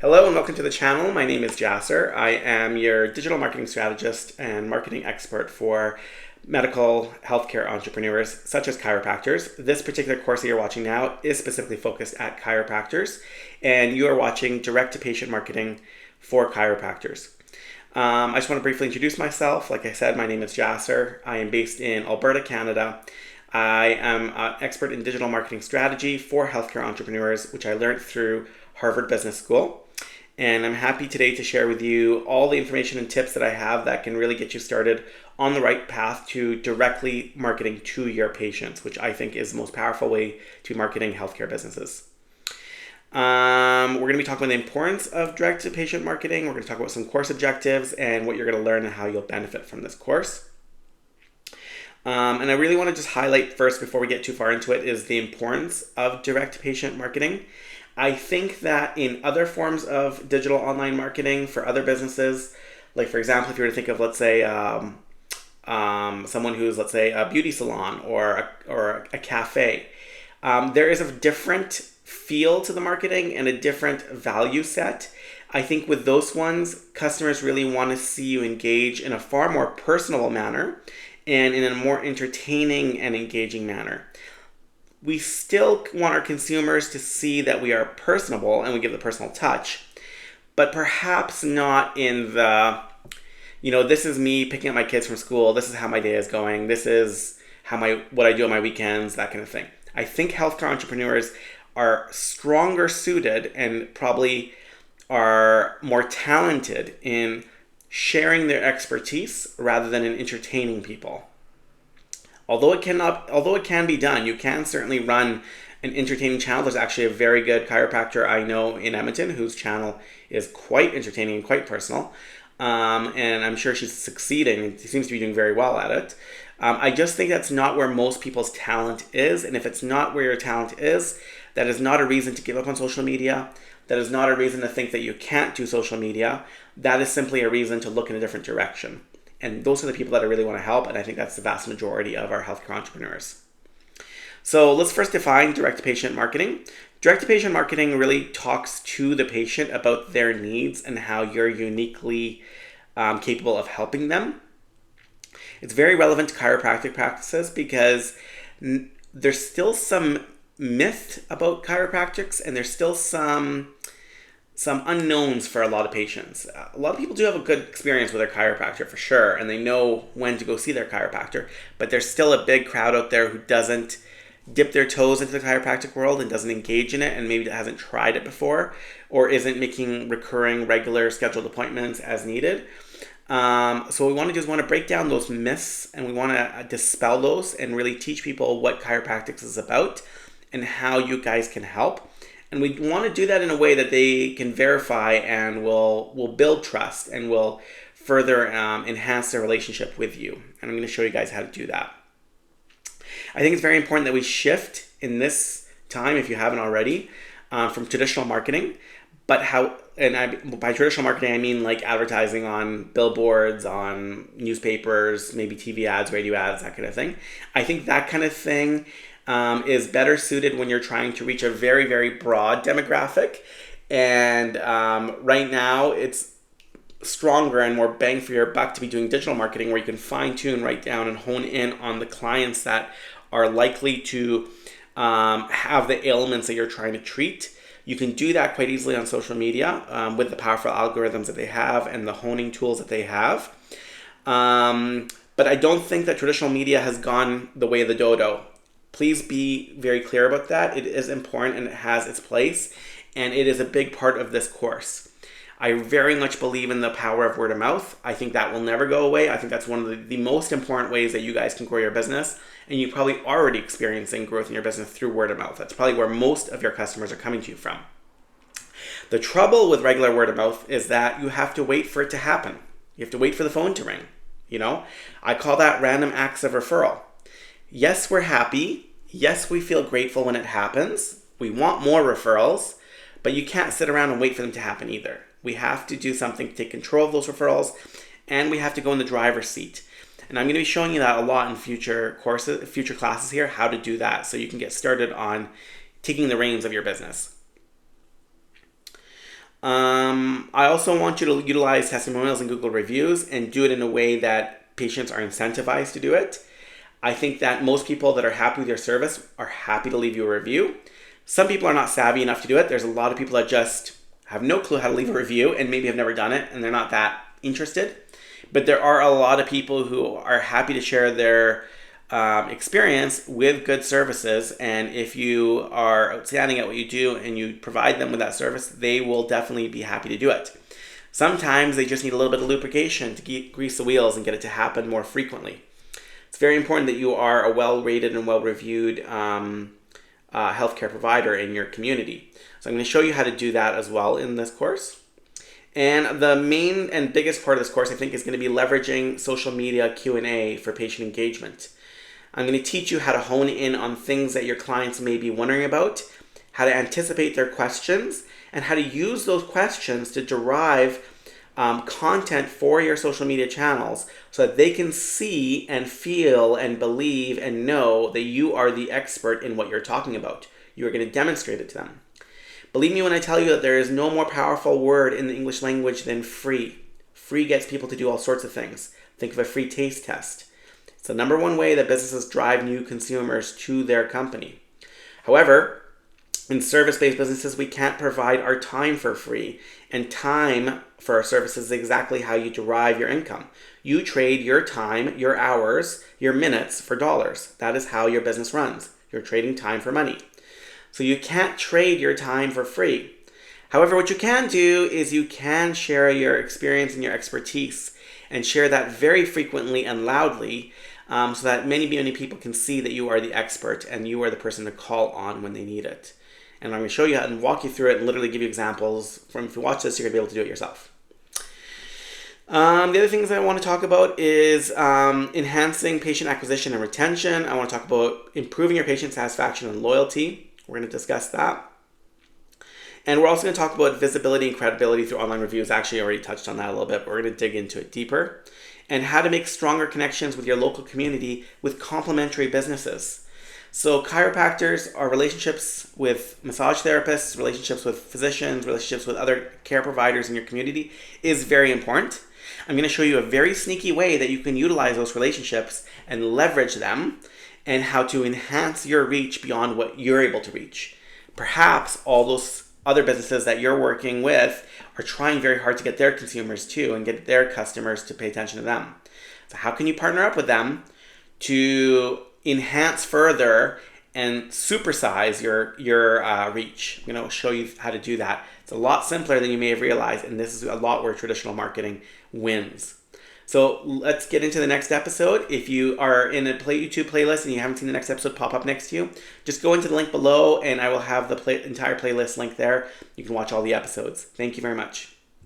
Hello and welcome to the channel. My name is Jasser. I am your digital marketing strategist and marketing expert for medical healthcare entrepreneurs such as chiropractors. This particular course that you're watching now is specifically focused at chiropractors, and you are watching direct-to-patient marketing for chiropractors. I just want to briefly introduce myself. Like I said, my name is Jasser. I am based in Alberta, Canada. I am an expert in digital marketing strategy for healthcare entrepreneurs, which I learned through Harvard Business School. And I'm happy today to share with you all the information and tips that I have that can really get you started on the right path to directly marketing to your patients, which I think is the most powerful way to marketing healthcare businesses. We're going to be talking about the importance of direct-to-patient marketing. We're going to talk about some course objectives and what you're going to learn and how you'll benefit from this course. And I really want to just highlight first, before we get too far into it, is the importance of direct-to-patient marketing. I think that in other forms of digital online marketing for other businesses, like for example, if you were to think of, let's say, someone who's, let's say, a beauty salon or a cafe, there is a different feel to the marketing and a different value set. I think with those ones, customers really want to see you engage in a far more personal manner and in a more entertaining and engaging manner. We still want our consumers to see that we are personable and we give the personal touch, but perhaps not in the, this is me picking up my kids from school, this is how my day is going, this is what I do on my weekends, that kind of thing. I think healthcare entrepreneurs are stronger suited and probably are more talented in sharing their expertise rather than in entertaining people. Although it can be done, you can certainly run an entertaining channel. There's actually a very good chiropractor I know in Edmonton whose channel is quite entertaining and quite personal. And I'm sure she's succeeding. She seems to be doing very well at it. I just think that's not where most people's talent is. And if it's not where your talent is, that is not a reason to give up on social media. That is not a reason to think that you can't do social media. That is simply a reason to look in a different direction. And those are the people that I really want to help, and I think that's the vast majority of our healthcare entrepreneurs. So let's first define direct-to-patient marketing. Direct-to-patient marketing really talks to the patient about their needs and how you're uniquely capable of helping them. It's very relevant to chiropractic practices because there's still some myth about chiropractics, and there's still some unknowns for a lot of patients. A lot of people do have a good experience with their chiropractor for sure, and they know when to go see their chiropractor, but there's still a big crowd out there who doesn't dip their toes into the chiropractic world and doesn't engage in it, and maybe hasn't tried it before or isn't making recurring, regular scheduled appointments as needed. So what we want to do is break down those myths, and we want to dispel those and really teach people what chiropractic is about and how you guys can help. And we want to do that in a way that they can verify and will build trust and will further enhance their relationship with you. And I'm going to show you guys how to do that. I think it's very important that we shift in this time, if you haven't already, from traditional marketing. By traditional marketing, I mean like advertising on billboards, on newspapers, maybe TV ads, radio ads, that kind of thing. I think that kind of thing is better suited when you're trying to reach a very, very broad demographic. And right now, it's stronger and more bang for your buck to be doing digital marketing, where you can fine-tune, write down, and hone in on the clients that are likely to have the ailments that you're trying to treat. You can do that quite easily on social media with the powerful algorithms that they have and the honing tools that they have. But I don't think that traditional media has gone the way of the dodo. Please be very clear about that. It is important and it has its place, and it is a big part of this course. I very much believe in the power of word of mouth. I think that will never go away. I think that's one of the most important ways that you guys can grow your business, and you're probably already experiencing growth in your business through word of mouth. That's probably where most of your customers are coming to you from. The trouble with regular word of mouth is that you have to wait for it to happen. You have to wait for the phone to ring. I call that random acts of referral. Yes, we're happy. Yes, we feel grateful when it happens. We want more referrals, but you can't sit around and wait for them to happen either. We have to do something to take control of those referrals, and we have to go in the driver's seat. And I'm going to be showing you that a lot in future classes here, how to do that so you can get started on taking the reins of your business. I also want you to utilize testimonials and Google reviews and do it in a way that patients are incentivized to do it. I think that most people that are happy with your service are happy to leave you a review. Some people are not savvy enough to do it. There's a lot of people that just have no clue how to leave a review and maybe have never done it and they're not that interested. But there are a lot of people who are happy to share their experience with good services, and if you are outstanding at what you do and you provide them with that service, they will definitely be happy to do it. Sometimes they just need a little bit of lubrication to grease the wheels and get it to happen more frequently. It's very important that you are a well-rated and well-reviewed healthcare provider in your community. So I'm going to show you how to do that as well in this course. And the main and biggest part of this course, I think, is going to be leveraging social media Q&A for patient engagement. I'm going to teach you how to hone in on things that your clients may be wondering about, how to anticipate their questions, and how to use those questions to derive content for your social media channels so that they can see and feel and believe and know that you are the expert in what you're talking about. You are going to demonstrate it to them. Believe me when I tell you that there is no more powerful word in the English language than free. Free gets people to do all sorts of things. Think of a free taste test. It's the number one way that businesses drive new consumers to their company. However, in service-based businesses, we can't provide our time for free. And time for our services is exactly how you derive your income. You trade your time, your hours, your minutes for dollars. That is how your business runs. You're trading time for money. So you can't trade your time for free. However, what you can do is you can share your experience and your expertise and share that very frequently and loudly so that many people can see that you are the expert and you are the person to call on when they need it. And I'm going to show you how and walk you through it and literally give you examples from, if you watch this, you're going to be able to do it yourself. The other things that I want to talk about is enhancing patient acquisition and retention. I want to talk about improving your patient satisfaction and loyalty. We're going to discuss that. And we're also going to talk about visibility and credibility through online reviews. Actually, I already touched on that a little bit, but we're going to dig into it deeper. And how to make stronger connections with your local community with complementary businesses. So chiropractors are relationships with massage therapists, relationships with physicians, relationships with other care providers in your community is very important. I'm going to show you a very sneaky way that you can utilize those relationships and leverage them and how to enhance your reach beyond what you're able to reach. Perhaps all those other businesses that you're working with are trying very hard to get their consumers too and get their customers to pay attention to them. So how can you partner up with them to enhance further and supersize your reach? I'm going to show you how to do that. It's a lot simpler than you may have realized, and this is a lot where traditional marketing wins. So let's get into the next episode. If you are in a YouTube playlist and you haven't seen the next episode pop up next to you, just go into the link below and I will have the entire playlist link there. You can watch all the episodes. Thank you very much.